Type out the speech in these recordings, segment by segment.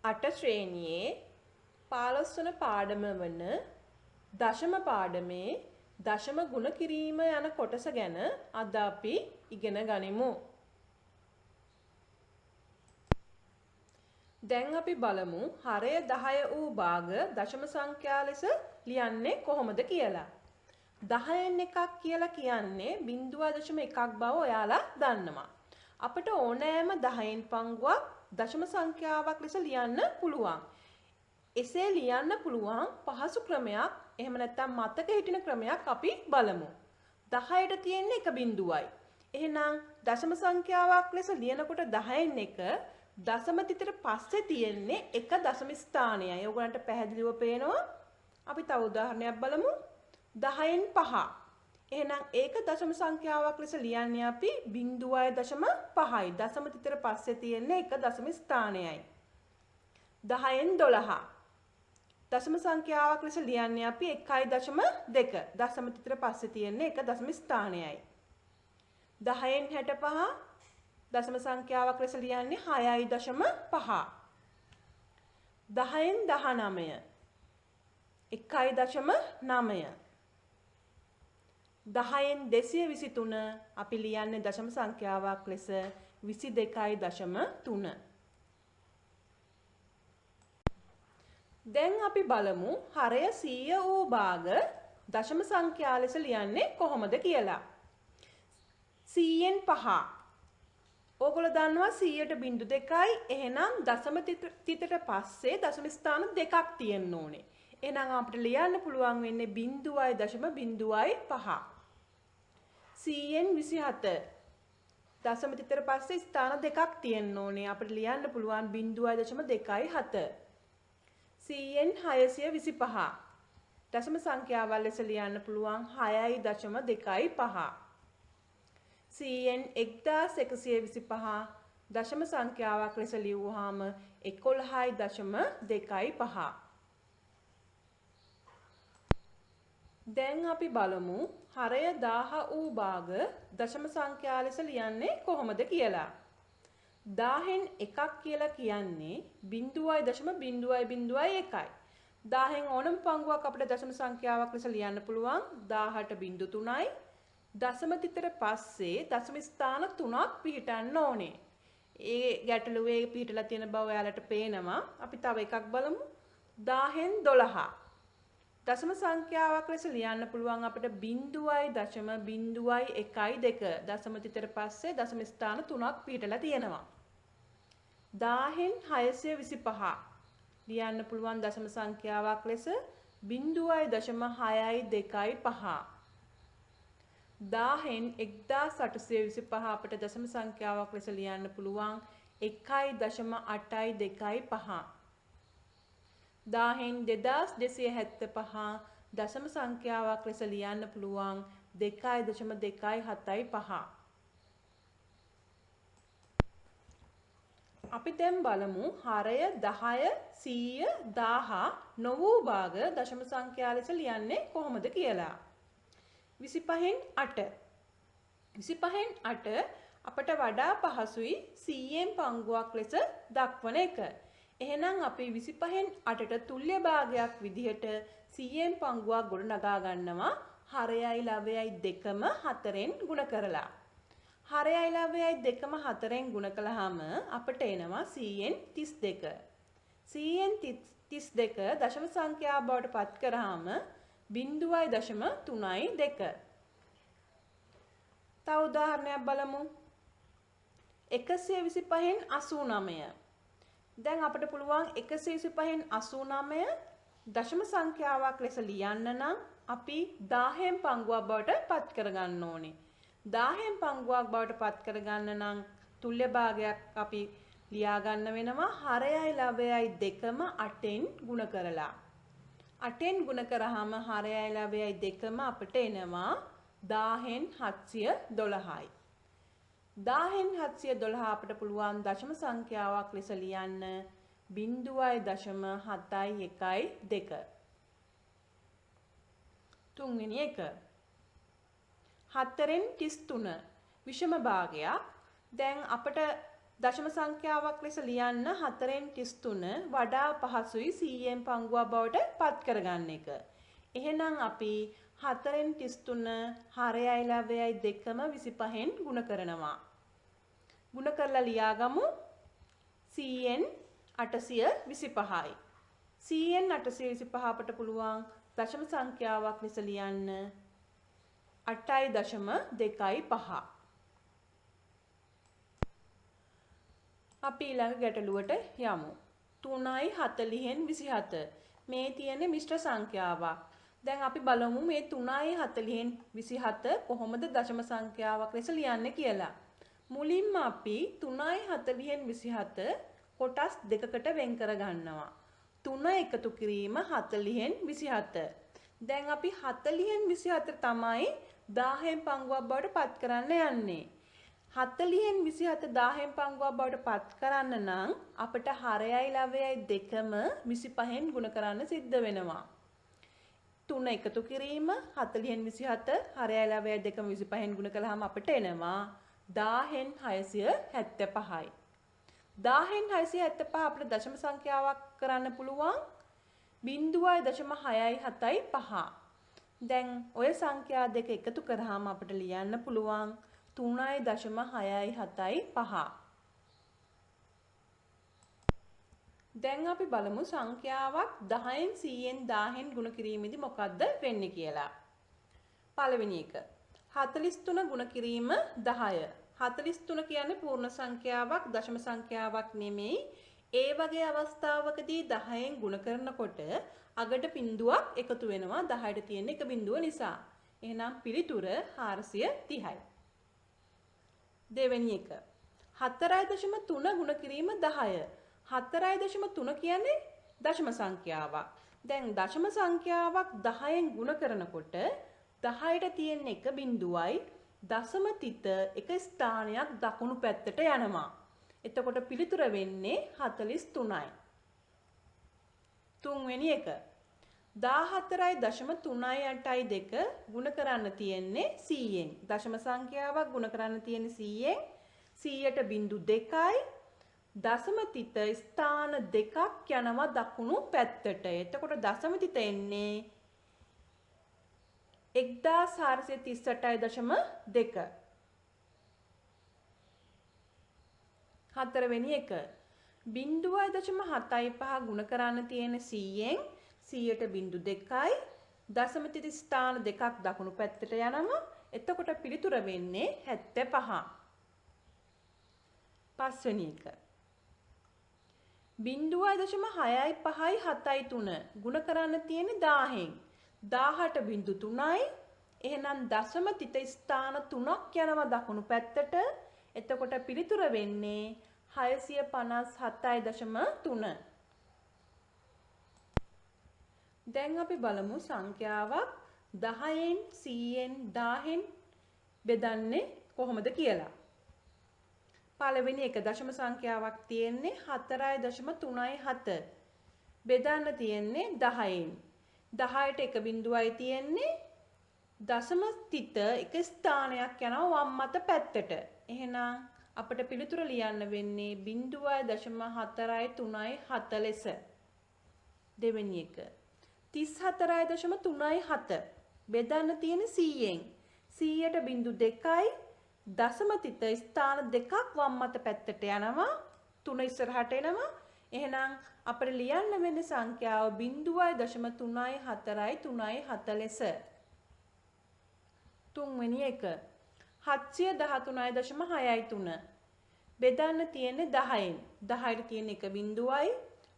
8 ශ්‍රේණියේ 15 වන පාඩම වන දශම පාඩමේ දශම ගුණ කිරීම යන කොටස ගැන අද අපි ඉගෙන ගනිමු. දැන් අපි බලමු හරය 10 වූ භාග දශම සංඛ්‍යා ලෙස ලියන්නේ කොහොමද කියලා. 10න් එකක් කියලා කියන්නේ 0.1ක් බව ඔයාලා දන්නවා. අපිට ඕනෑම 10න් පංගුවක් දශම සංඛ්‍යාවක් ලෙස ලියන්න පුළුවන්. එසේ ලියන්න පුළුවන් පහසු ක්‍රමයක් එහෙම නැත්නම් මතක හිටින ක්‍රමයක් අපි බලමු. 10ට තියෙන්නේ එක බිඳුවයි. එහෙනම් දශම සංඛ්‍යාවක් ලෙස ලියනකොට 10න් එක දශම තිතට පස්සේ තියෙන්නේ එක දශම ස්ථානයයි. ඔයගොල්ලන්ට පැහැදිලිව පේනවා. අපි තව උදාහරණයක් බලමු. 10න් 5. එහෙනම් ඒක දශම සංඛ්‍යාවක් ලෙස ලියන්නේ අපි 0.5යි. දශම තිතට පස්සේ තියෙන්නේ එක දශම ස්ථානයයි. 10න් 12. දශම සංඛ්‍යාවක් ලෙස ලියන්නේ අපි 1.2. දශම තිතට පස්සේ තියෙන්නේ එක දශම ස්ථානයයි. 10න් 65. දශම සංඛ්‍යාවක් ලෙස ලියන්නේ 6.5. 10න් 19. 1.9. 10න් 223 අපි ලියන්නේ දශම සංඛ්‍යාවක් ලෙස 22.3. දැන් අපි බලමු හරය 100 වූ භාග දශම සංඛ්‍යා ලෙස ලියන්නේ කොහොමද කියලා. 100න් 5. ඕගොල්ලෝ දන්නවා 100ට 0.2යි. එහෙනම් දශම තිතට පස්සේ දශම ස්ථාන දෙකක් තියෙන්න ඕනේ. එහෙනම් අපිට ලියන්න පුළුවන් වෙන්නේ 0.05. 100න් 27. දශම තිතට පස්සේ ස්ථාන දෙකක් තියෙන්න ඕනේ. අපිට ලියන්න පුළුවන් 0.27. 100න් 625. දශම සංඛ්‍යාවල් ලෙස ලියන්න පුළුවන් 6.25. 100න් 1125. දශම සංඛ්‍යාවක් ලෙස ලියුවාම 11.25. දැන් අපි බලමු හරය 1000 වූ භාග දශම සංඛ්‍යා ලෙස ලියන්නේ කොහොමද කියලා. 1000න් එකක් කියලා කියන්නේ 0.001යි. 1000න් ඕනම පංගුවක් අපිට දශම සංඛ්‍යාවක් ලෙස ලියන්න පුළුවන් 18.3යි. දශම තිතට පස්සේ දශම ස්ථාන 3ක් පිහිටන්න ඕනේ. ඒ ගැටලුවේ පිහිටලා තියෙන බව ඔයාලට පේනවා. අපි තව එකක් බලමු. 1000න් 12. දශම සංඛ්‍යාවක් ලෙස ලියන්න පුළුවන් අපිට 0.012. දශම තිතට පස්සේ දශම ස්ථාන 3ක් පිහිටලා තියෙනවා. 1000න් 625. ලියන්න පුළුවන් දශම සංඛ්‍යාවක් ලෙස 0.625. 1000න් 1825 අපිට දශම සංඛ්‍යාවක් ලෙස ලියන්න පුළුවන් 1.825. 1000න් 2275 දශම සංඛ්‍යාවක් ලෙස ලියන්න පුළුවන් 2.275. අපි දැන් බලමු හරය 10 100 1000 නොවූ භාග දශම සංඛ්‍යා ලෙස ලියන්නේ කොහොමද කියලා. 25න් 8. 25න් 8 අපට වඩා පහසුයි 100න් පංගුවක් ලෙස දක්වන එක. එහෙනම් අපි 25න් 8ට තුල්‍ය භාගයක් විදිහට 100න් පංගුවක් ගොඩනගා ගන්නවා හරයයි ලවයයි දෙකම 4ෙන් ගුණ කරලා. හරයයි ලවයයි දෙකම 4ෙන් ගුණ කළාම අපට එනවා 100න් 32. 100න් 32 දශම සංඛ්‍යා බවට පත් කරාම 0.32. තව උදාහරණයක් බලමු. 125න් 89. දැන් අපිට පුළුවන් 125න් 89 දශම සංඛ්‍යාවක් ලෙස ලියන්න නම් අපි 10න් පංගුවක් බවට පත් කරගන්න ඕනේ. 10න් පංගුවක් බවට පත් කරගන්න නම් තුල්‍ය භාගයක් අපි ලියා ගන්න වෙනවා හරයයි ලවයයි දෙකම 8ෙන් ගුණ කරලා. 8ෙන් ගුණ කරාම හරයයි ලවයයි දෙකම අපිට එනවා 1000න් 712යි. 1000න් 712 අපිට පුළුවන් දශම සංඛ්‍යාවක් ලෙස ලියන්න 0.712. තුන්වෙනි එක 4න් 33 විෂම භාගයක්. දැන් අපිට දශම සංඛ්‍යාවක් ලෙස ලියන්න 4/33 වඩා පහසුයි 100න් පංගුවක් බවට පත් කරගන්න එක. එහෙනම් අපි 4/33 6යි 9යි දෙකම 25න් ගුණ කරනවා. ගුණ කරලා ලියාගමු 100න් 825යි. 100න් 825 අපට පුළුවන් දශම සංඛ්‍යාවක් ලෙස ලියන්න 8.25. අපි ඊළඟ ගැටලුවට යමු. 3යි 40න් 27. මේ තියෙන මිශ්‍ර සංඛ්‍යාවක්. දැන් අපි බලමු මේ 3යි 40න් 27 කොහොමද දශම සංඛ්‍යාවක් ලෙස ලියන්නේ කියලා. මුලින්ම අපි 3යි 40න් 27 කොටස් දෙකකට වෙන් කර ගන්නවා. 3 එකතු කිරීම 40න් 27. දැන් අපි 40න් 24 තමයි 1000න් පංගුවක් බවට පත් කරන්න යන්නේ. 40න් 27 1000න් පංගුවක් බවට පත් කරන්න නම් අපිට 6යි 9යි දෙකම 25න් ගුණ කරන්න සිද්ධ වෙනවා. 3 එකතු කිරීම 40න් 27 6යි 9යි දෙකම 25න් ගුණ කළාම අපිට එනවා 1000න් 675යි. 1000න් 675 අපිට දශම සංඛ්‍යාවක් කරන්න පුළුවන් 0.675. දැන් ඔය සංඛ්‍යා දෙක එකතු කරාම අපිට ලියන්න පුළුවන් 3.675. දැන් අපි බලමු සංඛ්‍යාවක් 10න් 100න් 1000න් ගුණ කිරීමේදී මොකද්ද වෙන්නේ කියලා. පළවෙනි එක 43 ගුණ කිරීම 10. 43 කියන්නේ පූර්ණ සංඛ්‍යාවක් දශම සංඛ්‍යාවක් නෙමෙයි. ඒ වගේ අවස්ථාවකදී 10න් ගුණ කරනකොට අගට බිඳුවක් එකතු වෙනවා 10ට තියෙන එක බිඳුව නිසා. එහෙනම් පිළිතුර 430යි. දෙවෙනි එක 4.3 ගුණ කිරීම 10. 4.3 කියන්නේ දශම සංඛ්‍යාවක්. දැන් දශම සංඛ්‍යාවක් 10න් ගුණ කරනකොට 10ට තියෙන එක බිඳුවයි දශම තිත එක ස්ථානයක් දකුණු පැත්තට යනවා. එතකොට පිළිතුර වෙන්නේ 43යි. තුන්වෙනි එක 14.38 ගුණ කරන්න තියෙන්නේ 100න්. දශම සංඛ්‍යාවක් ගුණ කරන්න තියෙන්නේ 100න්. 100ට බිඳු 2යි. දශම තිත ස්ථාන දෙකක් යනවා දකුණු පැත්තට. එතකොට දශම තිත එන්නේ 1438.2. හතරවෙනි එක 0.75 ගුණ කරන්න තියෙන 100න් 100ට බිඳු 2යි දශම තිත ස්ථාන දෙකක් දකුණු පැත්තට යනවා. එතකොට පිළිතුර වෙන්නේ 75. පස්වෙනි එක 0.657 ගුණ කරන්න තියෙන 1000න් 10ට බිඳු 3යි. එහෙනම් දශම තිත ස්ථාන 3ක් යනවා දකුණු පැත්තට. එතකොට පිළිතුර වෙන්නේ 657.3. දැන් අපි බලමු සංඛ්‍යාවක් 10න් 100න් 1000න් බෙදන්නේ කොහොමද කියලා. පළවෙනි එක දශම සංඛ්‍යාවක් තියෙන්නේ 4.37. බෙදන්න තියෙන්නේ 10න්. 10ට එක බිඳුවයි තියෙන්නේ දශම තිත එක ස්ථානයක් යනවා වම් මත පැත්තට. එහෙනම් අපිට පිළිතුර ලියන්න වෙන්නේ 0.437 ලෙස. දෙවෙනි එක 34.37 බෙදන්න තියෙන 100න්. 100ට බිඳු 2යි දශම තිත ස්ථාන දෙකක් වම් මත පැත්තට යනවා 3 ඉස්සරහට එනවා. එහෙනම් අපිට ලියන්න වෙන්නේ සංඛ්‍යාව 0.3437 ලෙස. තුන්වෙනි එක 713.63 බෙදන්න තියෙන්නේ 10න්. 10ට තියෙන එක බිඳුවයි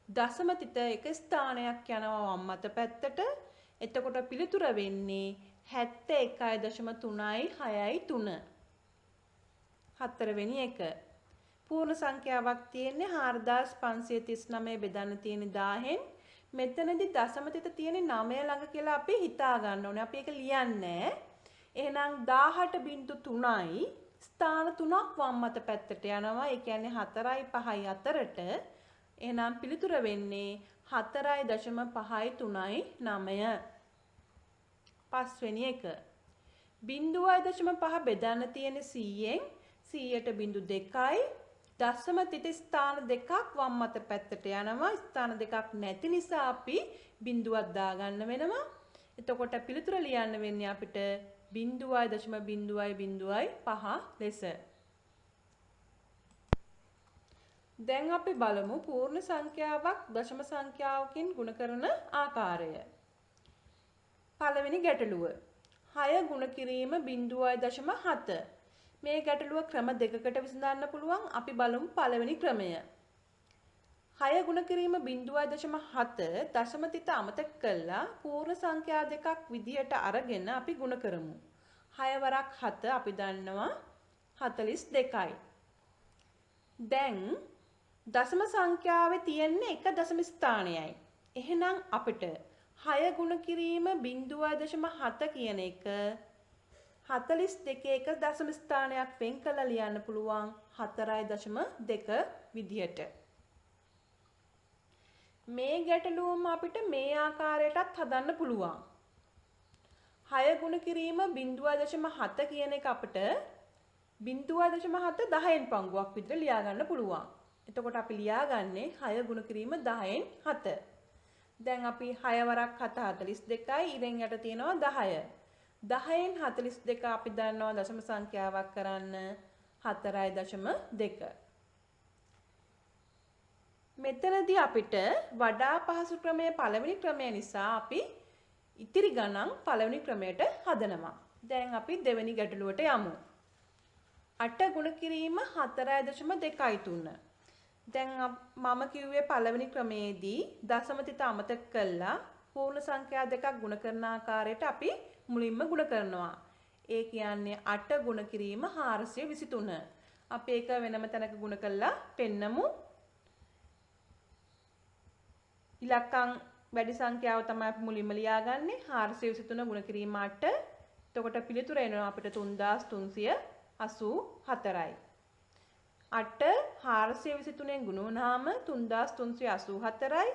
දශම තිත එක ස්ථානයක් යනවා වම් මත පැත්තට. එතකොට පිළිතුර වෙන්නේ 71.363. හතරවෙනි එක පූර්ණ සංඛ්‍යාවක් තියෙන්නේ 4539 බෙදන්න තියෙන්නේ 1000න්. මෙතනදී දශම තිත තියෙන්නේ 9 ළඟ කියලා අපි හිතා ගන්න ඕනේ. අපි ඒක ලියන්නේ. එහෙනම් 18 බිඳු 3යි ස්ථාන 3ක් වම් මත පැත්තට යනවා. ඒ කියන්නේ 4යි 5යි අතරට. එහෙනම් පිළිතුර වෙන්නේ 4.539. පස්වෙනි එක 0.5 බෙදන්න තියෙන 100න් 100ට බිඳු 2යි දශම තිත ස්ථාන දෙකක් වම් අත පැත්තට යනවා. ස්ථාන දෙකක් නැති නිසා අපි බිඳුවක් දාගන්න වෙනවා. එතකොට පිළිතුර ලියන්න වෙන්නේ අපිට 0.0.05 ලෙස. දැන් අපි බලමු පූර්ණ සංඛ්‍යාවක් දශම සංඛ්‍යාවකින් ගුණ කරන ආකාරය. පළවෙනි ගැටලුව 6 ගුණ කිරීම 0.7. මේ ගැටලුව ක්‍රම දෙකකට විසඳන්න පුළුවන්. අපි බලමු පළවෙනි ක්‍රමය. 6 ගුණ කිරීම 0.7 දශම තිත අමතක කළා පූර්ණ සංඛ්‍යා දෙකක් විදිහට අරගෙන අපි ගුණ කරමු. 6 වරක් 7 අපි දන්නවා 42යි. දැන් දශම සංඛ්‍යාවේ තියෙන්නේ එක දශම ස්ථානයයි. එහෙනම් අපිට 6 ගුණ කිරීම 0.7 කියන එක 42 එක දශම ස්ථානයක් වෙන් කළා ලියන්න පුළුවන් 4.2 විදියට. මේ ගැටලුවම අපිට මේ ආකාරයටත් හදන්න පුළුවන්. 6 ගුණ කිරීම 0.7 කියන එක අපිට 0.7 10න් පංගුවක් විතර ලියා ගන්න පුළුවන්. එතකොට අපි ලියාගන්නේ 6 ගුණ කිරීම 10න් 7. දැන් අපි 6 වරක් 7 42යි ඉරෙන් යට තියෙනවා 10. 10න් 42 අපි දන්නවා දශම සංඛ්‍යාවක් කරන්න 4.2. මෙතනදී අපිට වඩා පහසු ක්‍රමය පළවෙනි ක්‍රමය නිසා අපි ඉතිරි ගණන් පළවෙනි ක්‍රමයට හදනවා. දැන් අපි දෙවෙනි ගැටලුවට යමු. 8 ගුණ කිරීම 4.23. දැන් මම කිව්වේ පළවෙනි ක්‍රමයේදී දශම තිත අමතක කළා පූර්ණ සංඛ්‍යා දෙකක් ගුණ කරන ආකාරයට අපි මුලින්ම ගුණ කරනවා. ඒ කියන්නේ 8 ගුණ කිරීම 423. අපි ඒක වෙනම තැනක ගුණ කළා පෙන්නමු. ඉලක්කම් වැඩි සංඛ්‍යාව තමයි අපි මුලින්ම ලියාගන්නේ 423 ගුණ කිරීම 8. එතකොට පිළිතුර එනවා අපිට 3384යි. 8 423න් ගුණ වුණාම 3384යි.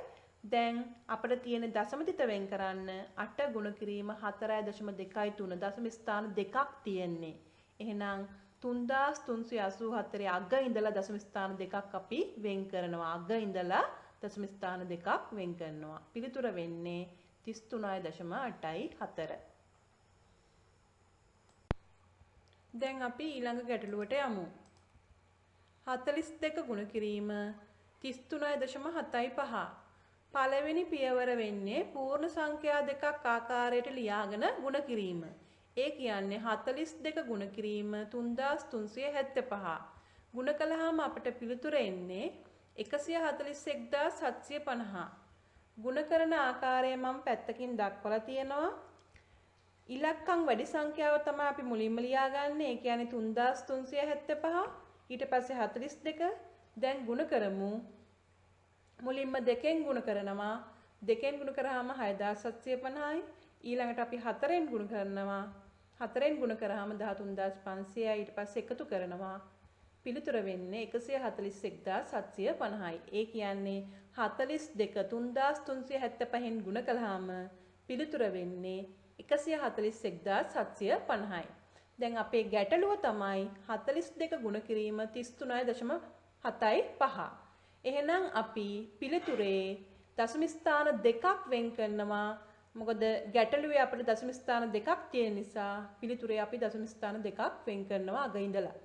දැන් අපිට තියෙන දශම තිත වෙන් කරන්න 8 ගුණ කිරීම 4.23 දශම ස්ථාන දෙකක් තියෙන්නේ. එහෙනම් 3384 අග ඉඳලා දශම ස්ථාන දෙකක් අපි වෙන් කරනවා. අග ඉඳලා දශම ස්ථාන දෙකක් වෙන් කරනවා. පිළිතුර වෙන්නේ 33.84. දැන් අපි ඊළඟ ගැටලුවට යමු. 42 ගුණ කිරීම 33.75. පළවෙනි පියවර වෙන්නේ පූර්ණ සංඛ්‍යා දෙකක් ආකාරයට ලියාගෙන ගුණ කිරීම. ඒ කියන්නේ 42 ගුණ කිරීම 3375. ගුණ කළාම අපිට පිළිතුර එන්නේ 141750. ගුණ කරන ආකාරය මම පැත්තකින් දක්වලා තියෙනවා. ඉලක්කම් වැඩි සංඛ්‍යාව තමයි අපි මුලින්ම ලියාගන්නේ. ඒ කියන්නේ 3375. ඊට පස්සේ 42. දැන් ගුණ කරමු. මුලින්ම 2ෙන් ගුණ කරනවා. 2ෙන් ගුණ කරාම 6750යි. ඊළඟට අපි 4ෙන් ගුණ කරනවා. 4ෙන් ගුණ කරාම 13500යි. ඊට පස්සේ එකතු කරනවා. පිළිතුර වෙන්නේ 141750යි. ඒ කියන්නේ 42 3375න් ගුණ කළාම පිළිතුර වෙන්නේ 141750යි. දැන් අපේ ගැටලුව තමයි 42 ගුණ කිරීම 33.75. එහෙනම් අපි පිළිතුරේ දශම ස්ථාන දෙකක් වෙන් කරනවා. මොකද ගැටලුවේ අපිට දශම ස්ථාන දෙකක් තියෙන නිසා පිළිතුරේ අපි දශම ස්ථාන දෙකක් වෙන් කරනවා අග ඉඳලා.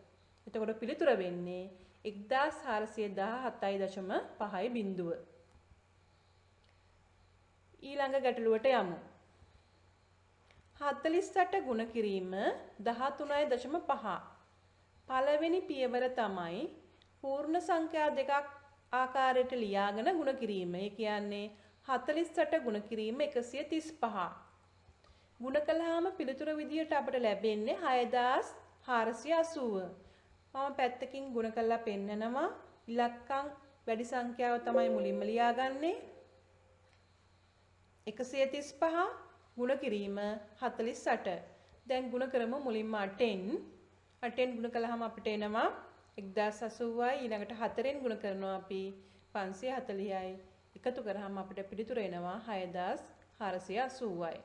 එතකොට පිළිතුර වෙන්නේ 1417.5 බිඳුව. ඊළඟ ගැටලුවට යමු. 48 ගුණ කිරීම 13.5. පළවෙනි පියවර තමයි පූර්ණ සංඛ්‍යා දෙකක් ආකාරයට ලියාගෙන ගුණ කිරීම. ඒ කියන්නේ 48 ගුණ කිරීම 135. ගුණ කළාම පිළිතුර විදියට අපිට ලැබෙන්නේ 6480. මම පැත්තකින් ගුණ කරලා පෙන්නනවා. ඉලක්කම් වැඩි සංඛ්‍යාව තමයි මුලින්ම ලියාගන්නේ. 135 ගුණ කිරීම 48. දැන් ගුණ කරමු මුලින්ම 8ෙන්. 8ෙන් ගුණ කළාම අපිට එනවා 1080යි. ඊළඟට 4ෙන් ගුණ කරනවා අපි 540යි. එකතු කරාම අපිට පිළිතුර එනවා 6480යි.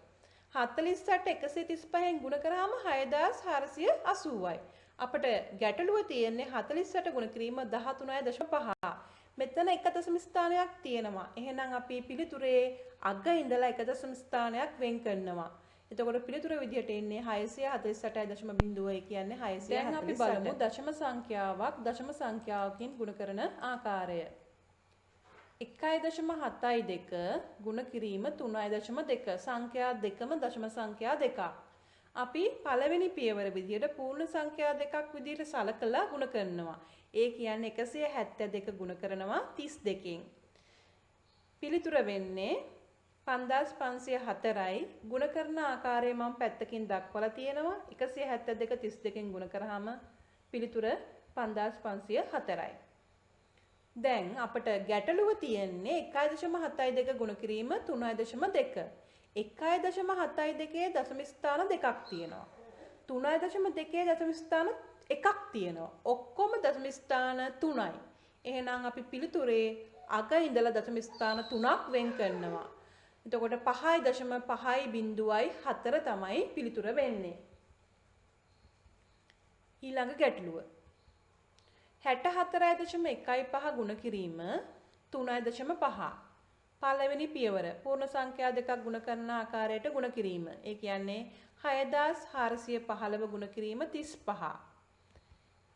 48 135න් ගුණ කරාම 6480යි. අපට ගැටලුව තියෙන්නේ 48 ගුණ කිරීම 13.5. මෙතන එක දශම ස්ථානයක් තියෙනවා. එහෙනම් අපි පිළිතුරේ අග ඉඳලා එක දශම ස්ථානයක් වෙන් කරනවා. එතකොට පිළිතුර විදිහට එන්නේ 648.0 කියන්නේ 648. දැන් අපි බලමු දශම සංඛ්‍යාවක් දශම සංඛ්‍යාවකින් ගුණ කරන ආකාරය. 1.72 ගුණ කිරීම 3.2 සංඛ්‍යා දෙකම දශම සංඛ්‍යා දෙකක්. අපි පළවෙනි පියවර විදිහට පූර්ණ සංඛ්‍යා දෙකක් විදිහට සලකලා ගුණ කරනවා. ඒ කියන්නේ 172 ගුණ කරනවා 32කින්. පිළිතුර වෙන්නේ 5504යි. ගුණ කරන ආකාරය මම පැත්තකින් දක්වලා තියෙනවා. 172 32කින් ගුණ කරාම පිළිතුර 5504යි. දැන් අපට ගැටලුව තියෙන්නේ 1.72 ගුණ කිරීම 3.2. 1.72 දශම ස්ථාන දෙකක් තියෙනවා. 3.2 දශම ස්ථාන එකක් තියෙනවා. ඔක්කොම දශම ස්ථාන 3යි. එහෙනම් අපි පිළිතුරේ අග ඉඳලා දශම ස්ථාන 3ක් වෙන් කරනවා. එතකොට 5.5.4 තමයි පිළිතුර වෙන්නේ. ඊළඟ ගැටලුව 64.15 ගුණ කිරීම 3.5. පළවෙනි පියවර පූර්ණ සංඛ්‍යා දෙකක් ගුණ කරන ආකාරයට ගුණ කිරීම. ඒ කියන්නේ 6415 ගුණ කිරීම 35.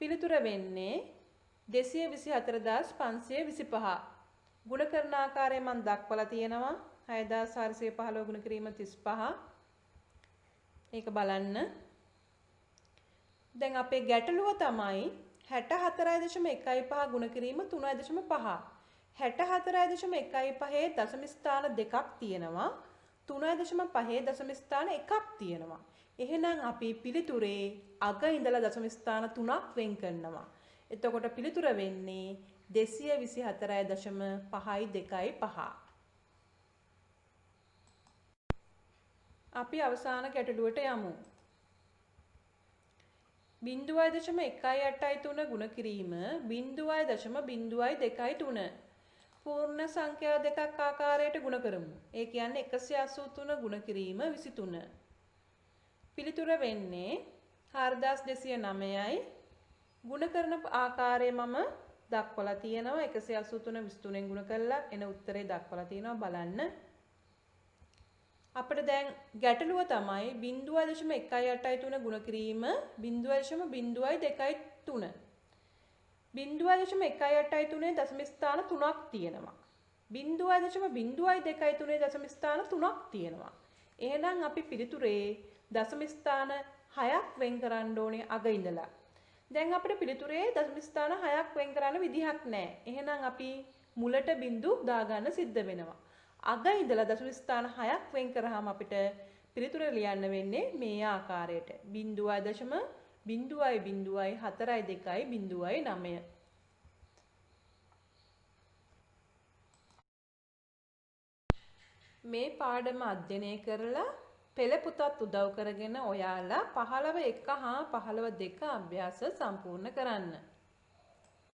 පිළිතුර වෙන්නේ 224525. ගුණ කරන ආකාරය මම දක්වලා තියෙනවා. 6415 ගුණ කිරීම 35. ඒක බලන්න. දැන් අපේ ගැටලුව තමයි 64.15 ගුණ කිරීම 3.5. 64.15 දශම ස්ථාන දෙකක් තියෙනවා. 3.5 දශම ස්ථාන එකක් තියෙනවා. එහෙනම් අපි පිළිතුරේ අග ඉඳලා දශම ස්ථාන 3ක් වෙන් කරනවා. එතකොට පිළිතුර වෙන්නේ 224.525. අපි අවසාන ගැටලුවට යමු. 0.183 ගුණ කිරීම 0.023. පූර්ණ සංඛ්‍යා දෙකක් ආකාරයට ගුණ කරමු. ඒ කියන්නේ 183 ගුණ කිරීම 23. පිළිතුර වෙන්නේ 4209යි. ගුණ කරන ආකාරය මම දක්වලා තියෙනවා. 183 23න් ගුණ කරලා එන උත්තරේ දක්වලා තියෙනවා බලන්න. අපිට දැන් ගැටලුව තමයි 0.183 ගුණ කිරීම 0.023. 0.183 දශම ස්ථාන 3ක් තියෙනවා. 0.023 දශම ස්ථාන 3ක් තියෙනවා. එහෙනම් අපි පිළිතුරේ දශම ස්ථාන 6ක් වෙන් කරන්න ඕනේ අග ඉඳලා. දැන් අපිට පිළිතුරේ දශම ස්ථාන 6ක් වෙන් කරන්න විදිහක් නැහැ. එහෙනම් අපි මුලට බිංදු දාගන්න සිද්ධ වෙනවා. අග ඉඳලා දශම ස්ථාන 6ක් වෙන් කරාම අපිට පිළිතුර ලියන්න වෙන්නේ මේ ආකාරයට 0.0.4.2.9. මේ පාඩම අධ්‍යයනය කරලා පෙළ පුතත් උදව් කරගෙන ඔයාලා 15 1 හා 15 2 අභ්‍යාස සම්පූර්ණ කරන්න.